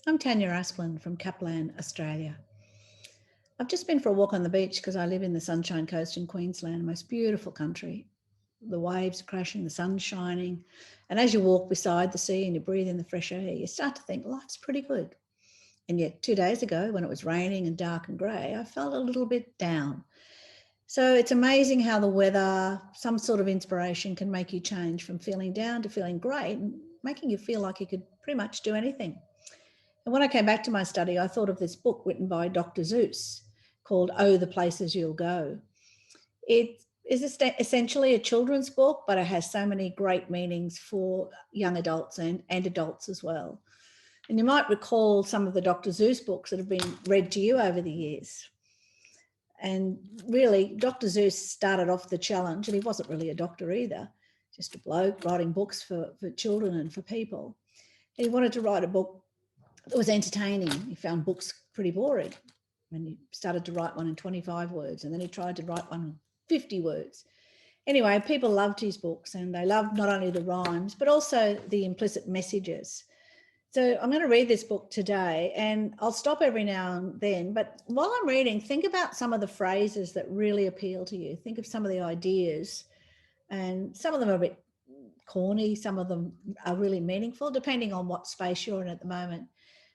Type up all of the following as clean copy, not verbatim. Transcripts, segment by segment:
I'm Tanya Asplin from Kaplan, Australia. I've just been for a walk on the beach because I live in the Sunshine Coast in Queensland, the most beautiful country. The waves are crashing, the sun's shining. And as you walk beside the sea and you breathe in the fresh air, you start to think life's pretty good. And yet, 2 days ago, when it was raining and dark and grey, I felt a little bit down. So it's amazing how the weather, some sort of inspiration can make you change from feeling down to feeling great and making you feel like you could pretty much do anything. And when I came back to my study, I thought of this book written by Dr. Seuss called Oh, the Places You'll Go. It is essentially a children's book, but it has so many great meanings for young adults and adults as well. And you might recall some of the Dr. Seuss books that have been read to you over the years. And really, Dr. Seuss started off the challenge, and he wasn't really a doctor either, just a bloke writing books for children and for people. And he wanted to write a book that was entertaining. He found books pretty boring. And he started to write one in 25 words, and then he tried to write one in 50 words. Anyway, people loved his books, and they loved not only the rhymes, but also the implicit messages. So I'm going to read this book today, and I'll stop every now and then. But while I'm reading, think about some of the phrases that really appeal to you. Think of some of the ideas, and some of them are a bit corny. Some of them are really meaningful, depending on what space you're in at the moment.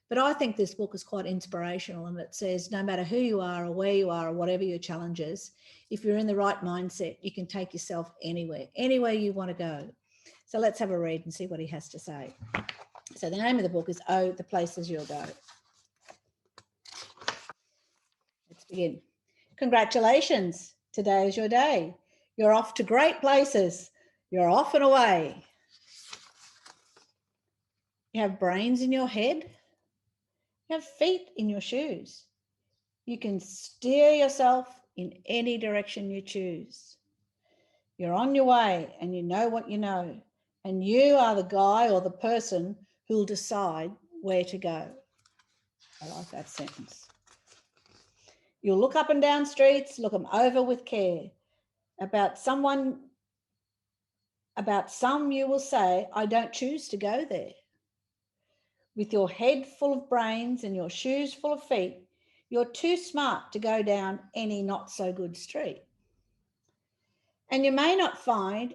But I think this book is quite inspirational, and it says no matter who you are or where you are or whatever your challenge is, if you're in the right mindset, you can take yourself anywhere you want to go. So let's have a read and see what he has to say. So the name of the book is Oh, the Places You'll Go. Let's begin. Congratulations. Today is your day. You're off to great places. You're off and away. You have brains in your head. You have feet in your shoes. You can steer yourself in any direction you choose. You're on your way and you know what you know, and you are the guy or the person who'll decide where to go. I like that sentence. You'll look up and down streets, look them over with care. About some you will say, I don't choose to go there. With your head full of brains and your shoes full of feet, you're too smart to go down any not so good street. And you may not find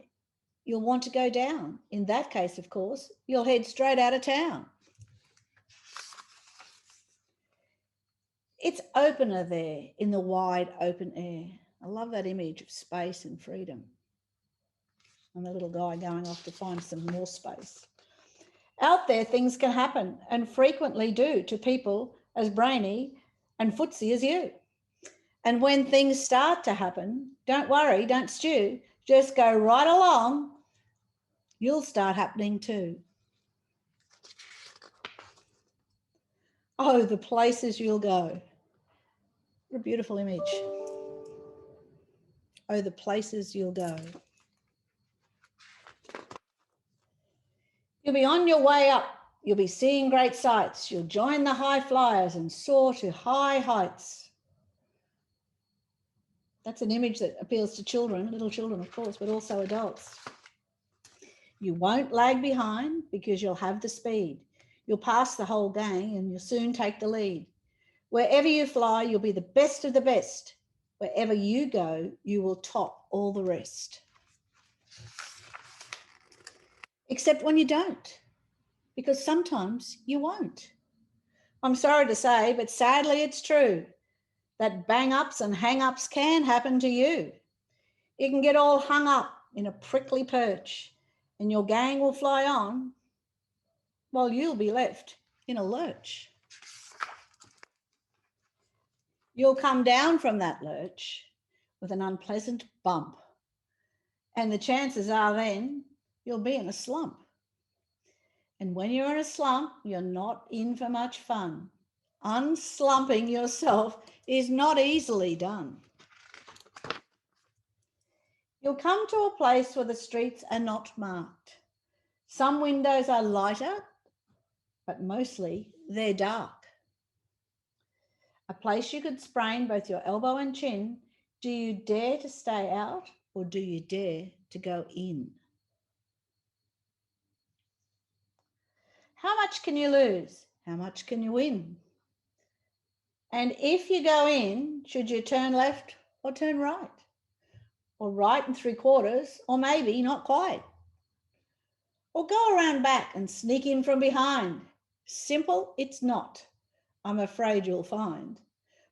you'll want to go down. In that case, of course, you'll head straight out of town. It's opener there in the wide open air. I love that image of space and freedom. And the little guy going off to find some more space. Out there, things can happen, and frequently do, to people as brainy and footsy as you. And when things start to happen, don't worry, don't stew, just go right along. You'll start happening too. Oh, the places you'll go. What a beautiful image. Oh, the places you'll go. You'll be on your way up. You'll be seeing great sights. You'll join the high flyers and soar to high heights. That's an image that appeals to children, little children, of course, but also adults. You won't lag behind because you'll have the speed. You'll pass the whole gang and you'll soon take the lead. Wherever you fly, you'll be the best of the best. Wherever you go, you will top all the rest. Except when you don't, because sometimes you won't. I'm sorry to say, but sadly it's true that bang-ups and hang-ups can happen to you. You can get all hung up in a prickly perch and your gang will fly on while you'll be left in a lurch. You'll come down from that lurch with an unpleasant bump, and the chances are then you'll be in a slump. And when you're in a slump, you're not in for much fun. Unslumping yourself is not easily done. You'll come to a place where the streets are not marked. Some windows are lighter, but mostly they're dark. A place you could sprain both your elbow and chin. Do you dare to stay out or do you dare to go in? How much can you lose? How much can you win? And if you go in, should you turn left or turn right? Or right and 3/4, or maybe not quite? Or go around back and sneak in from behind? Simple it's not, I'm afraid you'll find.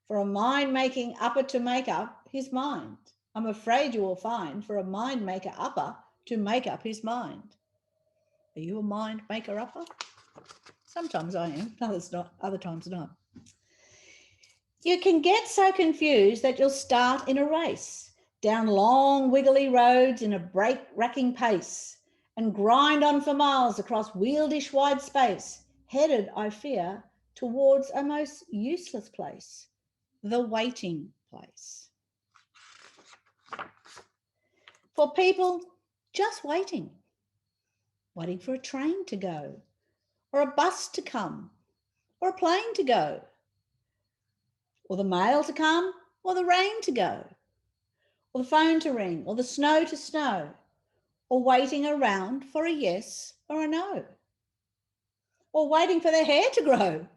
For a mind making upper to make up his mind, I'm afraid you will find for a mind maker upper to make up his mind. Are you a mind maker upper? Sometimes I am, others not, other times not. You can get so confused that you'll start in a race down long wiggly roads in a brake-racking pace and grind on for miles across wieldish wide space, headed, I fear, towards a most useless place, the waiting place. For people just waiting for a train to go, or a bus to come, or a plane to go, or the mail to come, or the rain to go, or the phone to ring, or the snow to snow, or waiting around for a yes or a no, or waiting for their hair to grow.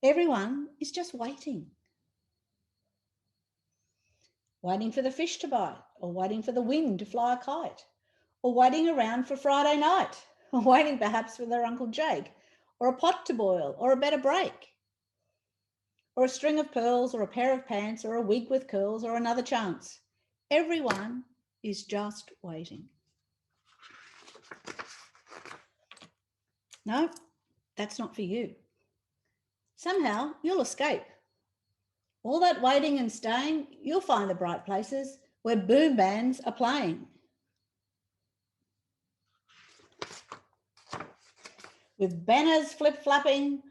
Everyone is just waiting. Waiting for the fish to bite, or waiting for the wind to fly a kite, or waiting around for Friday night, or waiting perhaps for their Uncle Jake, or a pot to boil, or a better break, or a string of pearls, or a pair of pants, or a wig with curls, or another chance. Everyone is just waiting. No, that's not for you. Somehow you'll escape. All that waiting and staying, you'll find the bright places where boom bands are playing. With banners flip-flapping,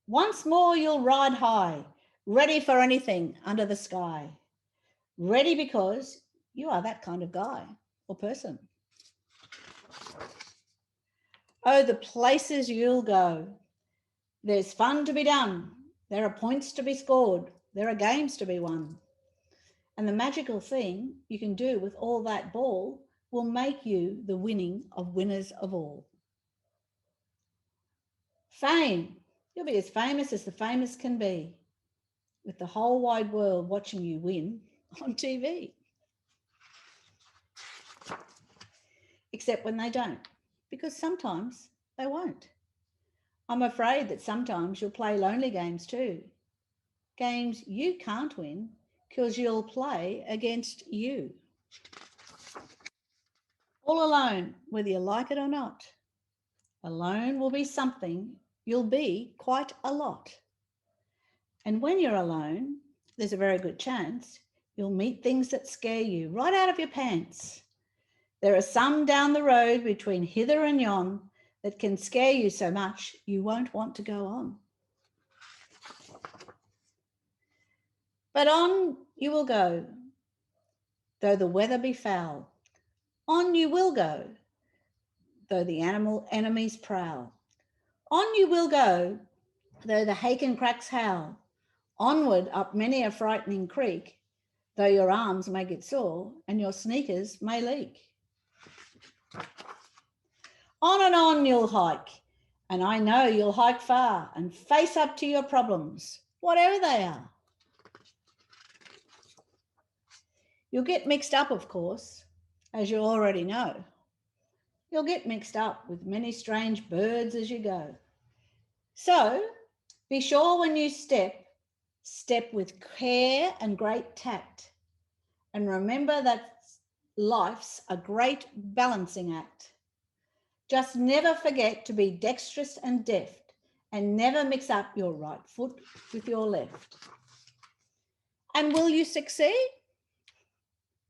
once more you'll ride high, ready for anything under the sky. Ready because you are that kind of guy or person. Oh, the places you'll go. There's fun to be done. There are points to be scored. There are games to be won. And the magical thing you can do with all that ball will make you the winning of winners of all. Fame. You'll be as famous as the famous can be, with the whole wide world watching you win on TV. Except when they don't, because sometimes they won't. I'm afraid that sometimes you'll play lonely games too. Games you can't win because you'll play against you. All alone, whether you like it or not. Alone will be something, you'll be quite a lot. And when you're alone, there's a very good chance you'll meet things that scare you right out of your pants. There are some down the road between hither and yon that can scare you so much you won't want to go on. But on you will go, though the weather be foul. On you will go, though the enemies prowl. On you will go, though the Haken cracks howl. Onward up many a frightening creek, though your arms may get sore and your sneakers may leak. On and on you'll hike, and I know you'll hike far and face up to your problems, whatever they are. You'll get mixed up, of course, as you already know. You'll get mixed up with many strange birds as you go. So be sure when you step with care and great tact. And remember that life's a great balancing act. Just never forget to be dexterous and deft, and never mix up your right foot with your left. And will you succeed?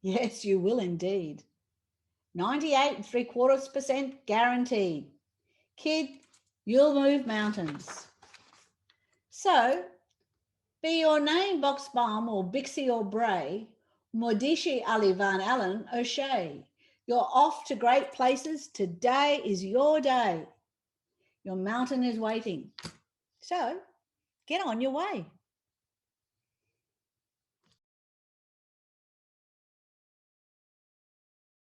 Yes, you will indeed. 98.75% guaranteed. Kid, you'll move mountains. So, be your name Boxbaum or Bixie or Bray, Modishi Ali Van Allen O'Shea. You're off to great places. Today is your day. Your mountain is waiting. So, get on your way.